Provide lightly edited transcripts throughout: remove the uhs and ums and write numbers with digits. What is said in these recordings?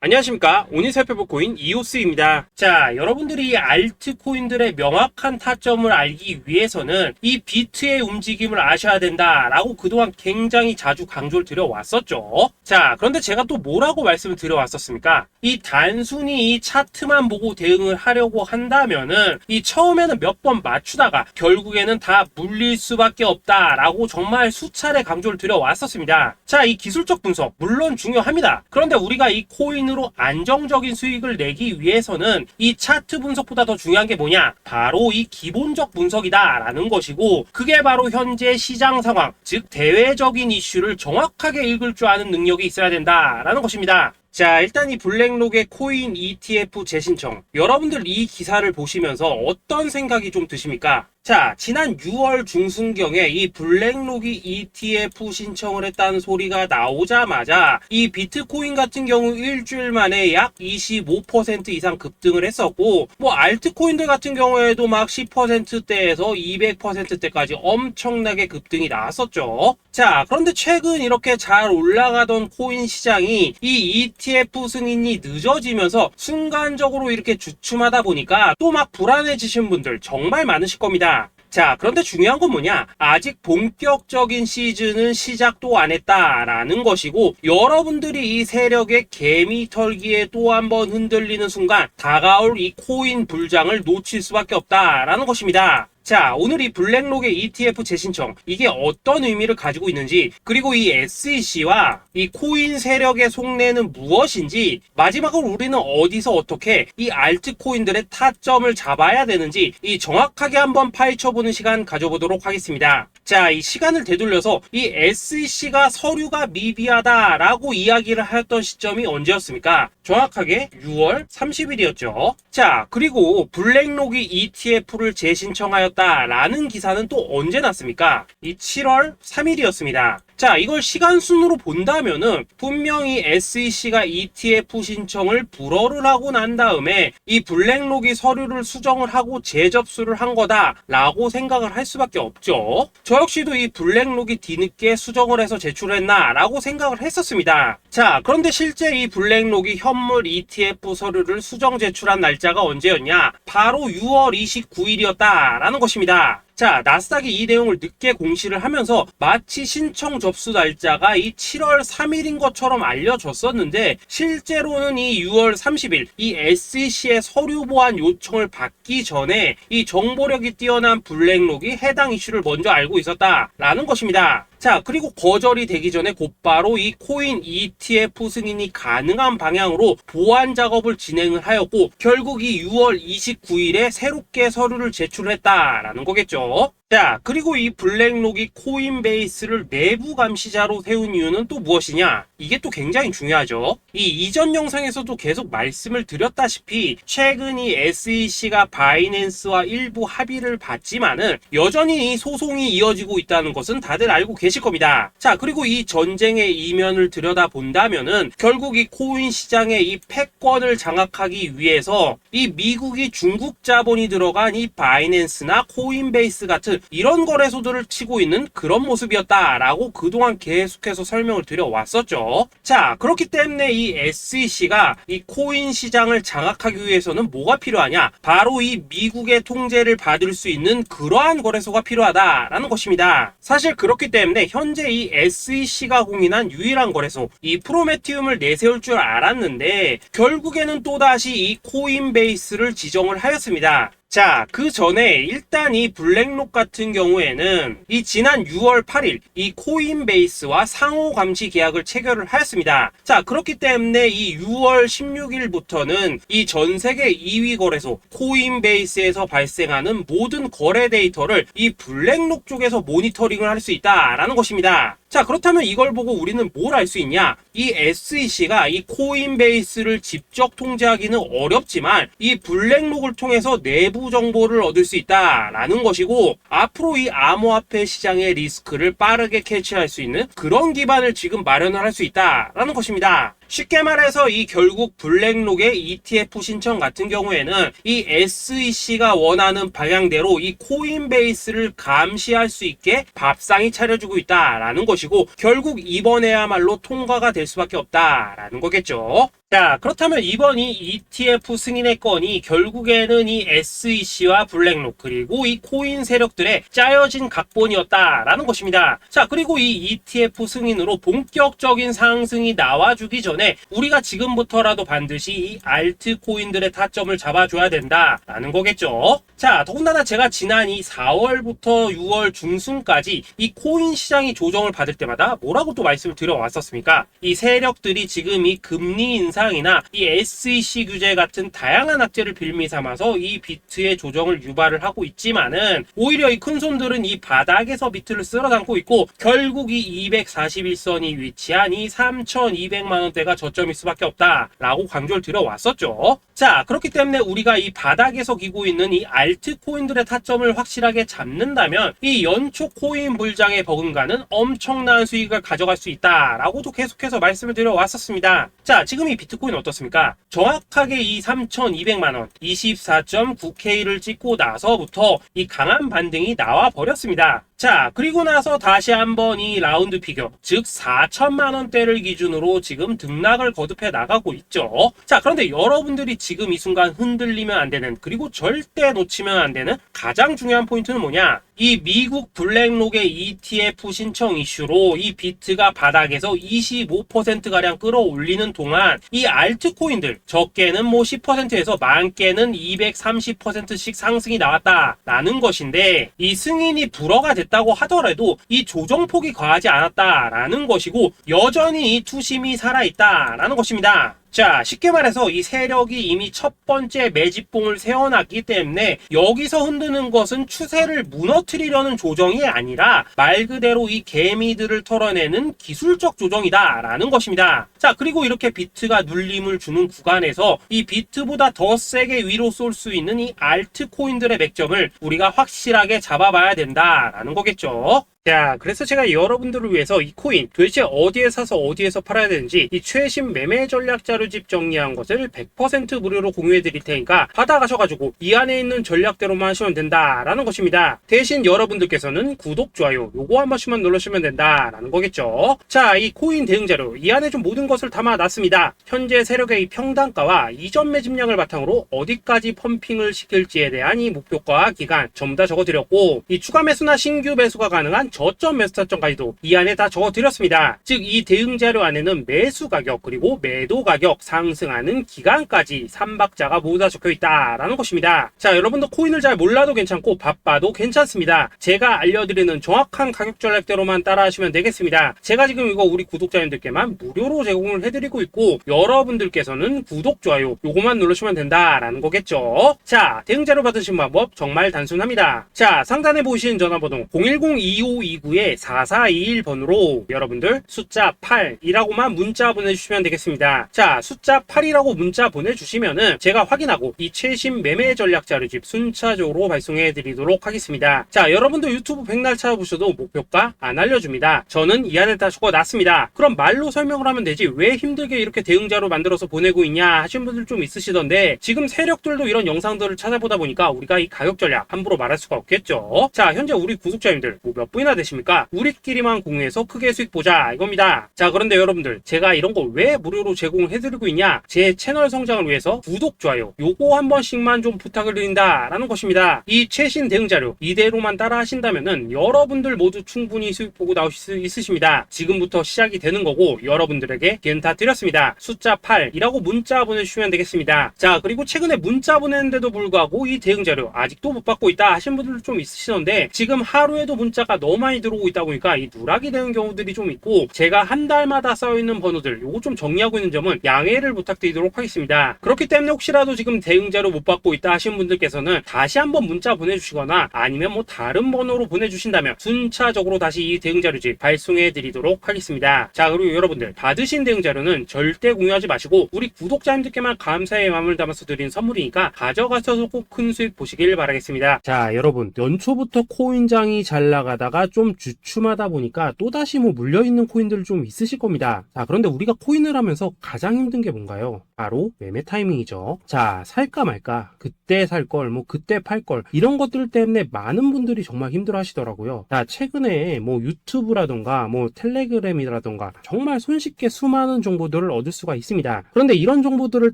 안녕하십니까. 오늘 살펴볼 코인 이오스입니다. 자, 여러분들이 알트코인들의 명확한 타점을 알기 위해서는 이 비트의 움직임을 아셔야 된다라고 그동안 굉장히 자주 강조를 드려왔었죠. 자, 그런데 제가 또 뭐라고 말씀을 드려왔었습니까? 이 단순히 이 차트만 보고 대응을 하려고 한다면은 이 처음에는 몇 번 맞추다가 결국에는 다 물릴 수밖에 없다라고 정말 수차례 강조를 드려왔었습니다. 자, 이 기술적 분석 물론 중요합니다. 그런데 우리가 이 코인으로 안정적인 수익을 내기 위해서는 이 차트 분석보다 더 중요한 게 뭐냐? 바로 이 기본적 분석이다라는 것이고, 그게 바로 현재 시장 상황, 즉 대외적인 이슈를 정확하게 읽을 줄 아는 능력이 있어야 된다라는 것입니다. 자, 일단 이 블랙록의 코인 ETF 재신청, 여러분들 이 기사를 보시면서 어떤 생각이 좀 드십니까? 자, 지난 6월 중순경에 이 블랙록이 ETF 신청을 했다는 소리가 나오자마자 이 비트코인 같은 경우 일주일 만에 약 25% 이상 급등을 했었고, 뭐 알트코인들 같은 경우에도 막 10%대에서 200%대까지 엄청나게 급등이 나왔었죠. 자, 그런데 최근 이렇게 잘 올라가던 코인 시장이 이 ETF 승인이 늦어지면서 순간적으로 이렇게 주춤하다 보니까 또 막 불안해지신 분들 정말 많으실 겁니다. 자, 그런데 중요한 건 뭐냐? 아직 본격적인 시즌은 시작도 안 했다라는 것이고, 여러분들이 이 세력의 개미 털기에 또 한 번 흔들리는 순간 다가올 이 코인 불장을 놓칠 수밖에 없다라는 것입니다. 자, 오늘 이 블랙록의 ETF 재신청, 이게 어떤 의미를 가지고 있는지, 그리고 이 SEC와 이 코인 세력의 속내는 무엇인지, 마지막으로 우리는 어디서 어떻게 이 알트코인들의 타점을 잡아야 되는지 이 정확하게 한번 파헤쳐보는 시간 가져보도록 하겠습니다. 자, 이 시간을 되돌려서 이 SEC가 서류가 미비하다라고 이야기를 하였던 시점이 언제였습니까? 정확하게 6월 30일이었죠. 자, 그리고 블랙록이 ETF를 재신청하였다라는 기사는 또 언제 났습니까? 이 7월 3일이었습니다. 자, 이걸 시간순으로 본다면은 분명히 SEC가 ETF 신청을 불허를 하고 난 다음에 이 블랙록이 서류를 수정을 하고 재접수를 한 거다라고 생각을 할 수밖에 없죠. 저 역시도 이 블랙록이 뒤늦게 수정을 해서 제출했나라고 생각을 했었습니다. 자, 그런데 실제 이 블랙록이 현물 ETF 서류를 수정 제출한 날짜가 언제였냐? 바로 6월 29일이었다라는 것입니다. 자, 나스닥이 이 내용을 늦게 공시를 하면서 마치 신청 접수 날짜가 이 7월 3일인 것처럼 알려졌었는데, 실제로는 이 6월 30일 이 SEC의 서류 보완 요청을 받기 전에 이 정보력이 뛰어난 블랙록이 해당 이슈를 먼저 알고 있었다라는 것입니다. 자, 그리고 거절이 되기 전에 곧바로 이 코인 ETF 승인이 가능한 방향으로 보완 작업을 진행을 하였고, 결국 이 6월 29일에 새롭게 서류를 제출했다라는 거겠죠. 자, 그리고 이 블랙록이 코인베이스를 내부 감시자로 세운 이유는 또 무엇이냐? 이게 또 굉장히 중요하죠. 이 이전 영상에서도 계속 말씀을 드렸다시피 최근 이 SEC가 바이낸스와 일부 합의를 봤지만은 여전히 이 소송이 이어지고 있다는 것은 다들 알고 계실 겁니다. 자, 그리고 이 전쟁의 이면을 들여다본다면은 결국 이 코인 시장의 이 패권을 장악하기 위해서 이 미국이 중국 자본이 들어간 이 바이낸스나 코인베이스 같은 이런 거래소들을 치고 있는 그런 모습이었다라고 그동안 계속해서 설명을 드려왔었죠. 자, 그렇기 때문에 이 SEC가 이 코인 시장을 장악하기 위해서는 뭐가 필요하냐? 바로 이 미국의 통제를 받을 수 있는 그러한 거래소가 필요하다라는 것입니다. 사실 그렇기 때문에 현재 이 SEC가 공인한 유일한 거래소, 이 프로메티움을 내세울 줄 알았는데 결국에는 또다시 이 코인베이스를 지정을 하였습니다. 자, 그 전에 일단 이 블랙록 같은 경우에는 이 지난 6월 8일 이 코인베이스와 상호 감시 계약을 체결을 하였습니다. 자, 그렇기 때문에 이 6월 16일부터는 이 전 세계 2위 거래소 코인베이스에서 발생하는 모든 거래 데이터를 이 블랙록 쪽에서 모니터링을 할 수 있다라는 것입니다. 자, 그렇다면 이걸 보고 우리는 뭘 알 수 있냐? 이 SEC가 이 코인베이스를 직접 통제하기는 어렵지만 이 블랙록을 통해서 내부 정보를 얻을 수 있다라는 것이고, 앞으로 이 암호화폐 시장의 리스크를 빠르게 캐치할 수 있는 그런 기반을 지금 마련을 할 수 있다라는 것입니다. 쉽게 말해서 이 결국 블랙록의 ETF 신청 같은 경우에는 이 SEC가 원하는 방향대로 이 코인베이스를 감시할 수 있게 밥상이 차려주고 있다라는 것이고, 결국 이번에야말로 통과가 될 수밖에 없다라는 거겠죠. 자, 그렇다면 이번 이 ETF 승인의 건이 결국에는 이 SEC와 블랙록 그리고 이 코인 세력들의 짜여진 각본이었다라는 것입니다. 자, 그리고 이 ETF 승인으로 본격적인 상승이 나와주기 전에 우리가 지금부터라도 반드시 이 알트코인들의 타점을 잡아줘야 된다라는 거겠죠. 자, 더군다나 제가 지난 이 4월부터 6월 중순까지 이 코인 시장이 조정을 받을 때마다 뭐라고 또 말씀을 드려왔었습니까? 이 세력들이 지금 이 금리 인상이나 이 SEC 규제 같은 다양한 악재를 빌미 삼아서 이 비트의 조정을 유발을 하고 있지만은 오히려 이 큰손들은 이 바닥에서 비트를 쓸어 담고 있고 결국 이 241선이 위치한 이 3,200만원대가 저점일 수밖에 없다라고 강조를 드려왔었죠. 자, 그렇기 때문에 우리가 이 바닥에서 기고 있는 이 알트코인들의 타점을 확실하게 잡는다면 이 연초 코인 불장에 버금가는 엄청난 수익을 가져갈 수 있다라고도 계속해서 말씀을 드려왔었습니다. 자, 지금 이 비트코인 어떻습니까? 정확하게 이 3,200만원 24.9K를 찍고 나서부터 이 강한 반등이 나와 버렸습니다. 자, 그리고 나서 다시 한번 이 라운드 피겨, 즉 4천만원대를 기준으로 지금 등락을 거듭해 나가고 있죠. 자, 그런데 여러분들이 지금 이 순간 흔들리면 안 되는, 그리고 절대 놓치면 안 되는 가장 중요한 포인트는 뭐냐? 이 미국 블랙록의 ETF 신청 이슈로 이 비트가 바닥에서 25%가량 끌어올리는 동안 이 알트코인들 적게는 뭐 10%에서 많게는 230%씩 상승이 나왔다라는 것인데, 이 승인이 불허가 됐다고 하더라도 이 조정폭이 과하지 않았다라는 것이고 여전히 이 투심이 살아있다라는 것입니다. 자, 쉽게 말해서 이 세력이 이미 첫 번째 매집봉을 세워놨기 때문에 여기서 흔드는 것은 추세를 무너뜨리려는 조정이 아니라 말 그대로 이 개미들을 털어내는 기술적 조정이다라는 것입니다. 자, 그리고 이렇게 비트가 눌림을 주는 구간에서 이 비트보다 더 세게 위로 쏠 수 있는 이 알트코인들의 맥점을 우리가 확실하게 잡아봐야 된다라는 거겠죠. 자, 그래서 제가 여러분들을 위해서 이 코인 도대체 어디에 사서 어디에서 팔아야 되는지 이 최신 매매 전략 자료집 정리한 것을 100% 무료로 공유해 드릴 테니까 받아가셔가지고 이 안에 있는 전략대로만 하시면 된다라는 것입니다. 대신 여러분들께서는 구독, 좋아요 요거 한 번씩만 눌러주시면 된다라는 거겠죠. 자, 이 코인 대응 자료 이 안에 좀 모든 것을 담아놨습니다. 현재 세력의 이 평단가와 이전 매집량을 바탕으로 어디까지 펌핑을 시킬지에 대한 이 목표가 기간 전부 다 적어드렸고, 이 추가 매수나 신규 매수가 가능한 저점 매수 타점까지도 이 안에 다 적어드렸습니다. 즉 이 대응 자료 안에는 매수 가격 그리고 매도 가격, 상승하는 기간까지 3박자가 모두 다 적혀있다라는 것입니다. 자, 여러분도 코인을 잘 몰라도 괜찮고 바빠도 괜찮습니다. 제가 알려드리는 정확한 가격 전략대로만 따라하시면 되겠습니다. 제가 지금 이거 우리 구독자님들께만 무료로 제공을 해드리고 있고 여러분들께서는 구독, 좋아요 요거만 누르시면 된다라는 거겠죠. 자, 대응 자료 받으신 방법 정말 단순합니다. 자, 상단에 보이시는 전화번호 010-2529-4421번으로 여러분들 숫자 8이라고만 문자 보내주시면 되겠습니다. 자, 숫자 8이라고 문자 보내주시면은 제가 확인하고 이 최신 매매 전략 자료집 순차적으로 발송해 드리도록 하겠습니다. 자, 여러분도 유튜브 백날 찾아보셔도 목표가 안 알려줍니다. 저는 이 안에 다 적어놨습니다. 그럼 말로 설명을 하면 되지 왜 힘들게 이렇게 대응자로 만들어서 보내고 있냐 하신 분들 좀 있으시던데, 지금 세력들도 이런 영상들을 찾아보다 보니까 우리가 이 가격 전략 함부로 말할 수가 없겠죠. 자, 현재 우리 구독자님들 뭐 몇 분이나 되십니까? 우리끼리만 공유해서 크게 수익 보자 이겁니다. 자, 그런데 여러분들 제가 이런 거 왜 무료로 제공을 해드리고 있냐? 제 채널 성장을 위해서 구독, 좋아요 요거 한 번씩만 좀 부탁을 드린다라는 것입니다. 이 최신 대응 자료 이대로만 따라 하신다면은 여러분들 모두 충분히 수익 보고 나오실 수 있으십니다. 지금부터 시작이 되는 거고 여러분들에게 기회는 다 드렸습니다. 숫자 8이라고 문자 보내주시면 되겠습니다. 자, 그리고 최근에 문자 보냈는데도 불구하고 이 대응 자료 아직도 못 받고 있다 하신 분들 좀 있으시던데, 지금 하루에도 문자가 너무 많이 들어오고 있다 보니까 이 누락이 되는 경우들이 좀 있고 제가 한 달마다 쌓여있는 번호들 요거 좀 정리하고 있는 점은 양해를 부탁드리도록 하겠습니다. 그렇기 때문에 혹시라도 지금 대응 자료 못 받고 있다 하신 분들께서는 다시 한번 문자 보내주시거나 아니면 뭐 다른 번호로 보내주신다면 순차적으로 다시 이 대응 자료집 발송해 드리도록 하겠습니다. 자, 그리고 여러분들 받으신 대응 자료는 절대 공유하지 마시고 우리 구독자님들께만 감사의 마음을 담아서 드린 선물이니까 가져가셔서 꼭 큰 수익 보시길 바라겠습니다. 자, 여러분 연초부터 코인장이 잘 나가다가 좀 주춤하다 보니까 또다시 뭐 물려있는 코인들 좀 있으실 겁니다. 자, 그런데 우리가 코인을 하면서 가장 힘든 게 뭔가요? 바로 매매 타이밍이죠. 자, 살까 말까, 그때 살 걸, 뭐 그때 팔 걸, 이런 것들 때문에 많은 분들이 정말 힘들어 하시더라고요. 자, 최근에 뭐 유튜브라던가 뭐 텔레그램이라던가 정말 손쉽게 수많은 정보들을 얻을 수가 있습니다. 그런데 이런 정보들을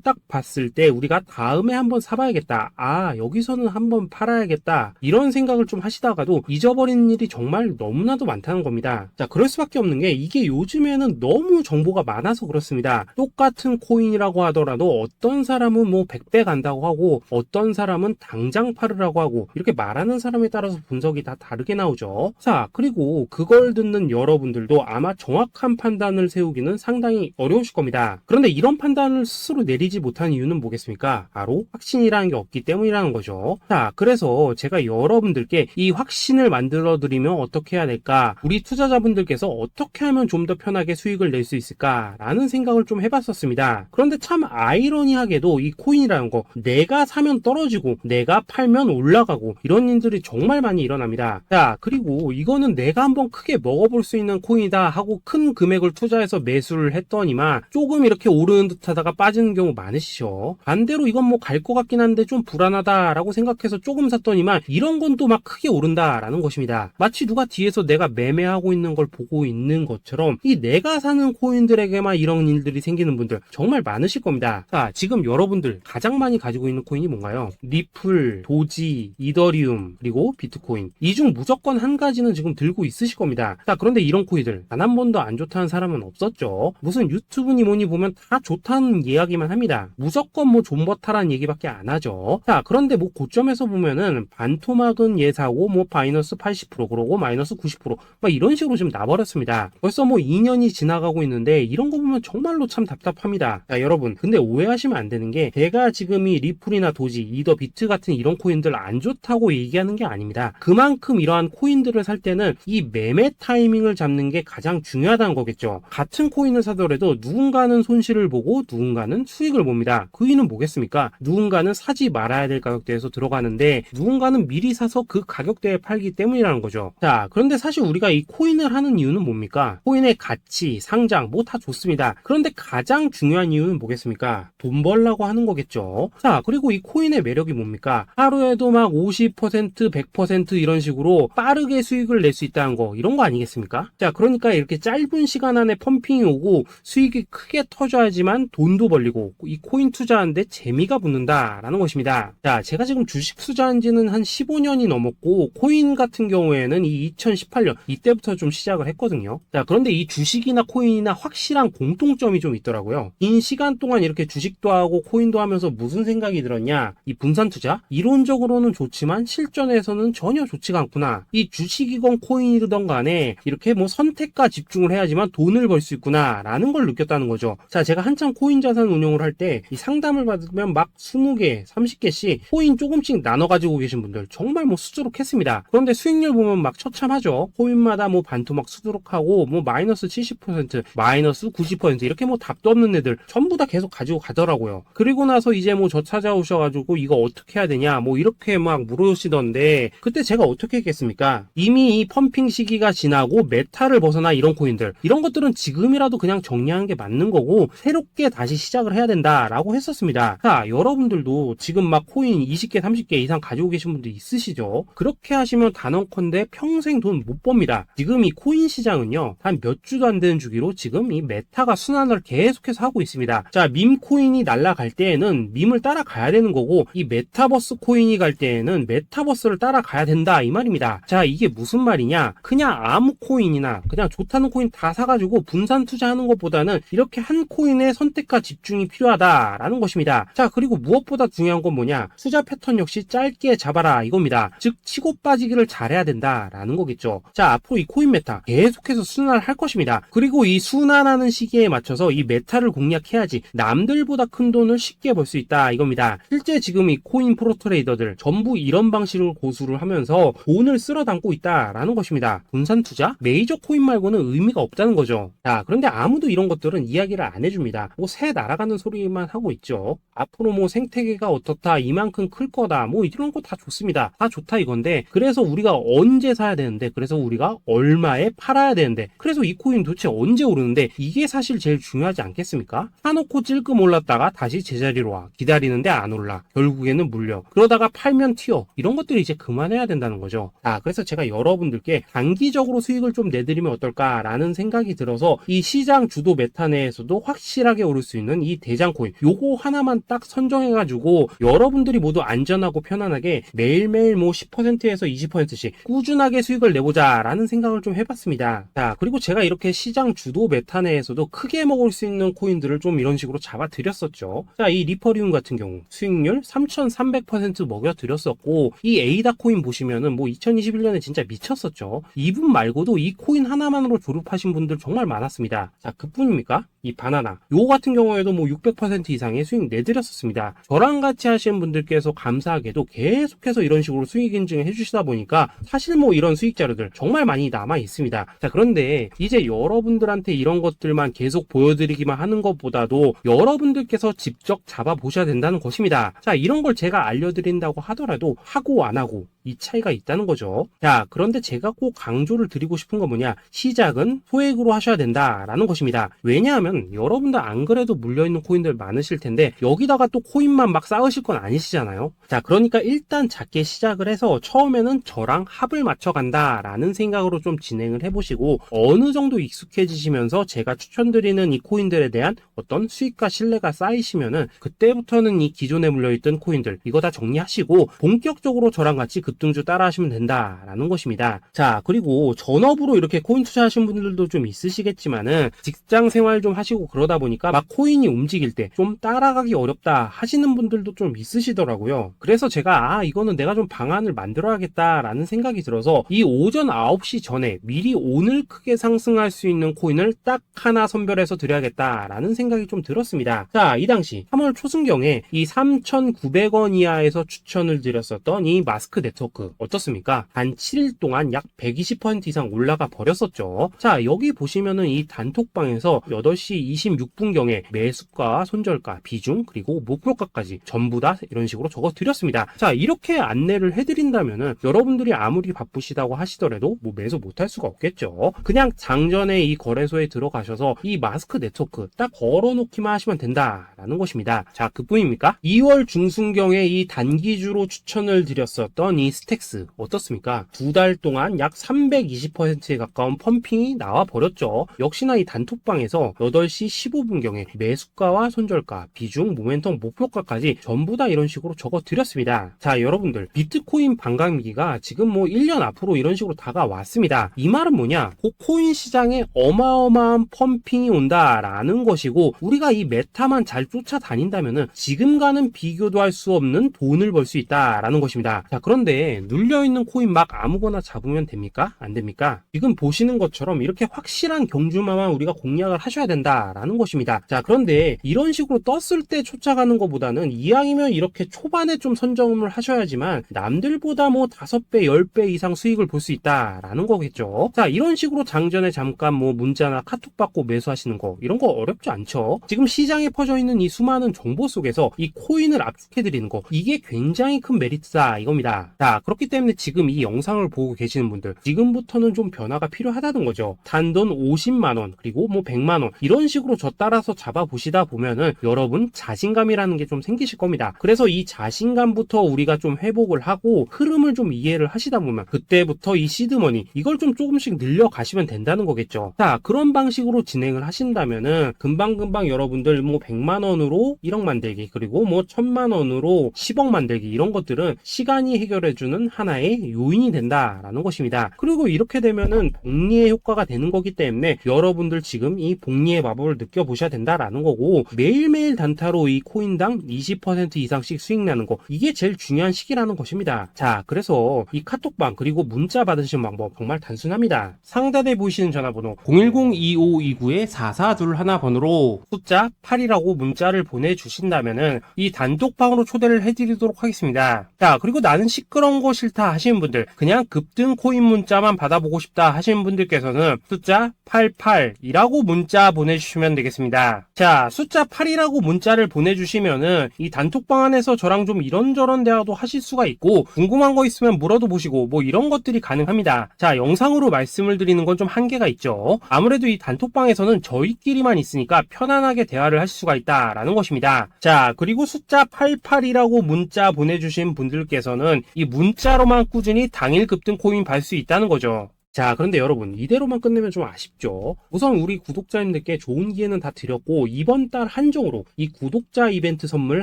딱 봤을 때 우리가 다음에 한번 사봐야겠다, 아 여기서는 한번 팔아야겠다, 이런 생각을 좀 하시다가도 잊어버리는 일이 정말 너무나도 많다는 겁니다. 자, 그럴 수밖에 없는 게 이게 요즘에는 너무 정보가 많아서 그렇습니다. 똑같은 코인이라고 하더라도 어떤 사람은 뭐 100배 간다고 하고 어떤 사람은 당장 팔으라고 하고, 이렇게 말하는 사람에 따라서 분석이 다 다르게 나오죠. 자, 그리고 그걸 듣는 여러분들도 아마 정확한 판단을 세우기는 상당히 어려우실 겁니다. 그런데 이런 판단을 스스로 내리지 못한 이유는 뭐겠습니까? 바로 확신이라는 게 없기 때문이라는 거죠. 자, 그래서 제가 여러분들께 이 확신을 만들어 드리면 어떻게 해야 될까, 우리 투자자분들께서 어떻게 하면 좀 더 편하게 수익을 낼 수 있을까 라는 생각을 좀 해봤었습니다. 그런데 참 아이러니하게도 이 코인이라는 거, 내가 사면 떨어지고 내가 팔면 올라가고 이런 일들이 정말 많이 일어납니다. 자, 그리고 이거는 내가 한번 크게 먹어볼 수 있는 코인이다 하고 큰 금액을 투자해서 매수를 했더니만 조금 이렇게 오르는 듯 하다가 빠지는 경우 많으시죠. 반대로 이건 뭐 갈 것 같긴 한데 좀 불안하다 라고 생각해서 조금 샀더니만 이런 건 또 막 크게 오른다 라는 것입니다. 마치 누가 뒤에서 내가 매매하고 있는 걸 보고 있는 것처럼 이 내가 사는 코인들에게만 이런 일들이 생기는 분들 정말 많으실 겁니다. 자, 지금 여러분들 가장 많이 가지고 있는 코인이 뭔가요? 리플, 도지, 이더리움, 그리고 비트코인. 이 중 무조건 한 가지는 지금 들고 있으실 겁니다. 자, 그런데 이런 코인들 단 한 번도 안 좋다는 사람은 없었죠. 무슨 유튜브니 뭐니 보면 다 좋다는 이야기만 합니다. 무조건 뭐 존버타라는 얘기밖에 안 하죠. 자, 그런데 뭐 고점에서 보면은 반토막은 예사고 뭐 마이너스 80% 그러고 마이너스 90% 막 이런 식으로 지금 나버렸습니다. 벌써 뭐 2년이 지나가고 있는데 이런 거 보면 정말로 참 답답합니다. 자, 여러분 근데 오해하시면 안 되는 게, 제가 지금 이 리플이나 도지, 이더, 비트 같은 이런 코인들 안 좋다고 얘기하는 게 아닙니다. 그만큼 이러한 코인들을 살 때는 이 매매 타이밍을 잡는 게 가장 중요하다는 거겠죠. 같은 코인을 사더라도 누군가는 손실을 보고 누군가는 수익을 봅니다. 그 이유는 뭐겠습니까? 누군가는 사지 말아야 될 가격대에서 들어가는데 누군가는 미리 사서 그 가격대에 팔기 때문이라는 거죠. 자, 그런데 사실 우리가 이 코인을 하는 이유는 뭡니까? 코인의 가치, 상장 뭐 다 좋습니다. 그런데 가장 중요한 이유는 뭐겠습니까? 돈 벌라고 하는 거겠죠. 자, 그리고 이 코인의 매력이 뭡니까? 하루에도 막 50%, 100% 이런 식으로 빠르게 수익을 낼 수 있다는 거, 이런 거 아니겠습니까? 자, 그러니까 이렇게 짧은 시간 안에 펌핑이 오고 수익이 크게 터져야지만 돈도 벌리고 이 코인 투자하는데 재미가 붙는다라는 것입니다. 자, 제가 지금 주식 투자한 지는 한 15년이 넘었고 코인 같은 경우에는 이 2018년 이때부터 좀 시작을 했거든요. 자, 그런데 이 주식이나 코인이나 확실한 공통점이 좀 있더라고요. 긴 시간 동안 이렇게 주식도 하고 코인도 하면서 무슨 생각이 들었냐, 이 분산 투자 이론적으로는 좋지만 실전에서는 전혀 좋지가 않구나, 이 주식이건 코인이든 간에 이렇게 뭐 선택과 집중을 해야지만 돈을 벌 수 있구나 라는 걸 느꼈다는 거죠. 자, 제가 한참 코인 자산 운용을 할 때 이 상담을 받으면 막 20개 30개씩 코인 조금씩 나눠 가지고 계신 분들 정말 뭐 수두룩했습니다. 그런데 수익률 보면 막 처참하죠. 코인마다 뭐 반토막 수두룩하고 뭐 마이너스 70% 마이너스 90% 이렇게 뭐 답도 없는 애들 전부 다 계속 가지고 가더라고요. 그리고 나서 이제 뭐 저 찾아오셔가지고 이거 어떻게 해야 되냐 뭐 이렇게 막 물으시던데, 그때 제가 어떻게 했겠습니까? 이미 이 펌핑 시기가 지나고 메타를 벗어나 이런 코인들, 이런 것들은 지금이라도 그냥 정리하는 게 맞는 거고 새롭게 다시 시작을 해야 된다라고 했었습니다. 자, 여러분들도 지금 막 코인 20개 30개 이상 가지고 계신 분들 있으시죠? 그렇게 하시면 단언컨대 평생 돈 못 법니다. 지금 이 코인 시장은요 한 몇 주도 안 되는 주기로 지금 이 메타가 순환을 계속해서 하고 있습니다. 자, 밈 코인이 날아갈 때에는 밈을 따라가야 되는 거고, 이 메타버스 코인이 갈 때에는 메타버스를 따라가야 된다 이 말입니다. 자, 이게 무슨 말이냐, 그냥 아무 코인이나 그냥 좋다는 코인 다 사가지고 분산 투자하는 것보다는 이렇게 한 코인에 선택과 집중이 필요하다라는 것입니다. 자, 그리고 무엇보다 중요한 건 뭐냐, 투자 패턴 역시 짧게 잡아라 이겁니다. 즉 치고 빠지기를 잘해야 된다라는 거겠죠. 자, 앞으로 이 코인 메타 계속해서 순환을 할 것입니다. 그리고 이 순환하는 시기에 맞춰서 이 메타를 공략해야지 남들보다 큰 돈을 쉽게 벌 수 있다 이겁니다. 실제 지금 이 코인 프로 트레이더들 전부 이런 방식을 고수를 하면서 돈을 쓸어 담고 있다라는 것입니다. 분산 투자? 메이저 코인 말고는 의미가 없다는 거죠. 자, 그런데 아무도 이런 것들은 이야기를 안 해줍니다. 뭐 새 날아가는 소리만 하고 있죠. 앞으로 뭐 생태계가 어떻다, 이만큼 클 거다, 뭐 이런 거 다 좋습니다. 다 좋다 이건데, 그래서 우리가 언제 사야 되는 되는데, 그래서 우리가 얼마에 팔아야 되는데, 그래서 이 코인 도대체 언제 오르는데, 이게 사실 제일 중요하지 않겠습니까? 사놓고 찔끔 올랐다가 다시 제자리로 와. 기다리는데 안 올라. 결국에는 물려. 그러다가 팔면 튀어. 이런 것들이 이제 그만해야 된다는 거죠. 그래서 제가 여러분들께 단기적으로 수익을 좀 내드리면 어떨까라는 생각이 들어서 이 시장 주도 메타 내에서도 확실하게 오를 수 있는 이 대장 코인, 요거 하나만 딱 선정해가지고 여러분들이 모두 안전하고 편안하게 매일매일 뭐 10%에서 20%씩 꾸준하게 수익을 내보자라는 생각을 좀 해봤습니다. 자, 그리고 제가 이렇게 시장 주도 메타 내에서도 크게 먹을 수 있는 코인들을 좀 이런 식으로 잡아드렸었죠. 자, 이 리퍼리움 같은 경우 수익률 3,300% 먹여드렸었고, 이 에이다 코인 보시면은 뭐 2021년에 진짜 미쳤었죠. 이분 말고도 이 코인 하나만으로 졸업하신 분들 정말 많았습니다. 자, 그뿐입니까? 이 바나나, 요거 같은 경우에도 뭐 600% 이상의 수익 내드렸었습니다. 저랑 같이 하시는 분들께서 감사하게도 계속해서 이런 식으로 수익 인증을 해주시다 보니까 사실 뭐 이런 수익 자료들 정말 많이 남아 있습니다. 자, 그런데 이제 여러분들한테 이런 것들만 계속 보여드리기만 하는 것보다도 여러분들께서 직접 잡아보셔야 된다는 것입니다. 자, 이런 걸 제가 알려드린다고 하더라도 하고 안 하고 이 차이가 있다는 거죠. 자, 그런데 제가 꼭 강조를 드리고 싶은 건 뭐냐, 시작은 소액으로 하셔야 된다라는 것입니다. 왜냐하면 여러분들 안 그래도 물려있는 코인들 많으실 텐데 여기다가 또 코인만 막 쌓으실 건 아니시잖아요. 자, 그러니까 일단 작게 시작을 해서 처음에는 저랑 합을 맞춰간다라는 생각으로 좀 진행을 해보시고, 어느 정도 익숙해지시면서 제가 추천드리는 이 코인들에 대한 어떤 수익과 신뢰가 쌓이시면은 그때부터는 이 기존에 물려있던 코인들 이거 다 정리하시고 본격적으로 저랑 같이 급등주 따라 하시면 된다라는 것입니다. 자, 그리고 전업으로 이렇게 코인 투자하시는 분들도 좀 있으시겠지만은 직장 생활 좀 하시고 그러다 보니까 막 코인이 움직일 때 좀 따라가기 어렵다 하시는 분들도 좀 있으시더라고요. 그래서 제가 이거는 내가 좀 방안을 만들어야겠다라는 생각이 들어서 이 오전 9시 전에 미리 오늘 크게 상승할 수 있는 코인을 딱 하나 선별해서 드려야겠다라는 생각이 좀 들었습니다. 자, 이 당시 3월 초순경에 이 3,900원 이하에서 추천을 드렸었던 이 마스크 네트워크 어떻습니까? 단 7일 동안 약 120% 이상 올라가 버렸었죠. 자, 여기 보시면은 이 단톡방에서 8시 26분경에 매수가, 손절가, 비중, 그리고 목표가까지 전부 다 이런 식으로 적어 드렸습니다. 자, 이렇게 안내를 해드린다면은 여러분들이 아무리 바쁘시다고 하시더라도 뭐 매수 못할 수가 없겠죠. 그냥 장전에 이 거래소에 들어가셔서 이 마스크 네트워크 딱 걸어놓기만 하시면 된다라는 것입니다. 자, 그뿐입니까? 2월 중순경에 이 단기주로 추천을 드렸었던 이 스택스 어떻습니까? 2달 동안 약 320%에 가까운 펌핑이 나와 버렸죠. 역시나 이 단톡방에서 8시 15분경에 매수가와 손절가, 비중, 모멘텀, 목표가까지 전부 다 이런 식으로 적어 드렸습니다. 자, 여러분들 비트코인 반감기가 지금 뭐 1년 앞으로 이런 식으로 다가왔습니다. 이 말은 뭐냐? 그 코인 시장에 어마어마한 펌핑이 온다라는 것이고, 우리가 이 메타만 잘 쫓아다닌다면은 지금과는 비교도 할 수 없는 돈을 벌 수 있다라는 것입니다. 자, 그런데 눌려있는 코인 막 아무거나 잡으면 됩니까? 안 됩니까? 지금 보시는 것처럼 이렇게 확실한 경주마만 우리가 공략을 하셔야 된다라는 것입니다. 자, 그런데 이런 식으로 떴을 때 쫓아가는 것보다는 이왕이면 이렇게 초반에 좀 선점을 하셔야지만 남들보다 뭐 5배, 10배 이상 수익을 볼 수 있다라는 거겠죠. 자, 이런 식으로 장전에 잠깐 뭐 문자나 카톡 받고 매수하시는 거 이런 거 어렵지 않죠. 지금 시장에 퍼져 있는 이 수많은 정보 속에서 이 코인을 압축해드리는 거, 이게 굉장히 큰 메리트다 이겁니다. 자, 그렇기 때문에 지금 이 영상을 보고 계시는 분들 지금부터는 좀 변화가 필요하다는 거죠. 단돈 50만원 그리고 뭐 100만원 이런 식으로 저 따라서 잡아보시다 보면은 여러분 자신감이라는 게 좀 생기실 겁니다. 그래서 이 자신감부터 우리가 좀 회복을 하고 흐름을 좀 이해를 하시다 보면 그때부터 이 시드머니 이걸 좀 조금씩 늘려가시면 된다는 거겠죠. 자, 그런 방식으로 진행을 하신다면은 금방금방 여러분들 뭐 100만원으로 1억 만들기, 그리고 뭐 1000만원으로 10억 만들기, 이런 것들은 시간이 해결해주는 하나의 요인이 된다라는 것입니다. 그리고 이렇게 되면은 복리의 효과가 되는 거기 때문에 여러분들 지금 이 복리의 마법을 느껴보셔야 된다라는 거고, 매일매일 단타로 이 코인당 20% 이상씩 수익 나는 거, 이게 제일 중요한 시기라는 것입니다. 자, 그래서 이 카톡방 그리고 문자 받으시는 방법 정말 단순합니다. 상단에 보이시는 전화번호 010-2529-4421 번호로 숫자 8이라고 문자를 보내주신다면은 이 단톡방으로 초대를 해드리도록 하겠습니다. 자, 그리고 나는 시끄러운 어려운 거 싫다 하시는 분들, 그냥 급등 코인 문자만 받아보고 싶다 하시는 분들께서는 숫자 88이라고 문자 보내주시면 되겠습니다. 자, 숫자 8이라고 문자를 보내주시면은 이 단톡방 안에서 저랑 좀 이런저런 대화도 하실 수가 있고, 궁금한 거 있으면 물어도 보시고 뭐 이런 것들이 가능합니다. 자, 영상으로 말씀을 드리는 건 좀 한계가 있죠. 아무래도 이 단톡방에서는 저희끼리만 있으니까 편안하게 대화를 하실 수가 있다라는 것입니다. 자, 그리고 숫자 88이라고 문자 보내주신 분들께서는 이 문자로만 꾸준히 당일 급등 코인 받을 수 있다는 거죠. 자, 그런데 여러분, 이대로만 끝내면 좀 아쉽죠. 우선 우리 구독자님들께 좋은 기회는 다 드렸고, 이번 달 한정으로 이 구독자 이벤트 선물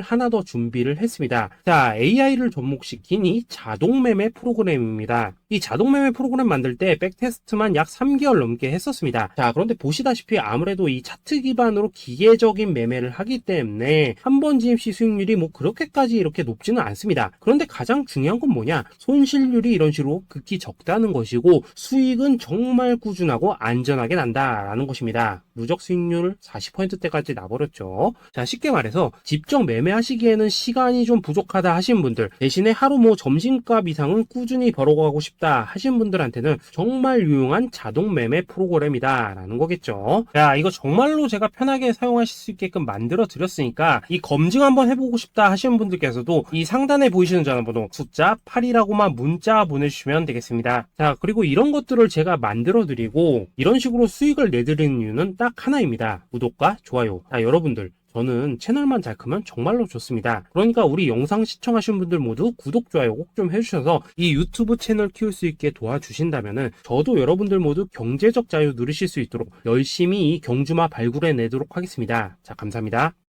하나 더 준비를 했습니다. 자, AI를 접목시킨 이 자동매매 프로그램입니다. 이 자동매매 프로그램 만들 때 백테스트만 약 3개월 넘게 했었습니다. 자, 그런데 보시다시피 아무래도 이 차트 기반으로 기계적인 매매를 하기 때문에 한 번 진입 시 수익률이 뭐 그렇게까지 이렇게 높지는 않습니다. 그런데 가장 중요한 건 뭐냐? 손실률이 이런 식으로 극히 적다는 것이고, 수익은 정말 꾸준하고 안전하게 난다라는 것입니다. 누적 수익률 40%대까지 나버렸죠. 자, 쉽게 말해서 직접 매매하시기에는 시간이 좀 부족하다 하시는 분들, 대신에 하루 뭐 점심값 이상은 꾸준히 벌어가고 싶다 하시는 분들한테는 정말 유용한 자동 매매 프로그램이다 라는 거겠죠. 자, 이거 정말로 제가 편하게 사용하실 수 있게끔 만들어 드렸으니까 이 검증 한번 해보고 싶다 하시는 분들께서도 이 상단에 보이시는 전화번호 숫자 8이라고만 문자 보내주시면 되겠습니다. 자, 그리고 이런 것들을 제가 만들어 드리고 이런 식으로 수익을 내드리는 이유는 딱 하나입니다. 구독과 좋아요. 자, 여러분들, 저는 채널만 잘 크면 정말로 좋습니다. 그러니까 우리 영상 시청하시는 분들 모두 구독, 좋아요 꼭 좀 해주셔서 이 유튜브 채널 키울 수 있게 도와주신다면은 저도 여러분들 모두 경제적 자유 누리실 수 있도록 열심히 이 경주마 발굴해 내도록 하겠습니다. 자, 감사합니다.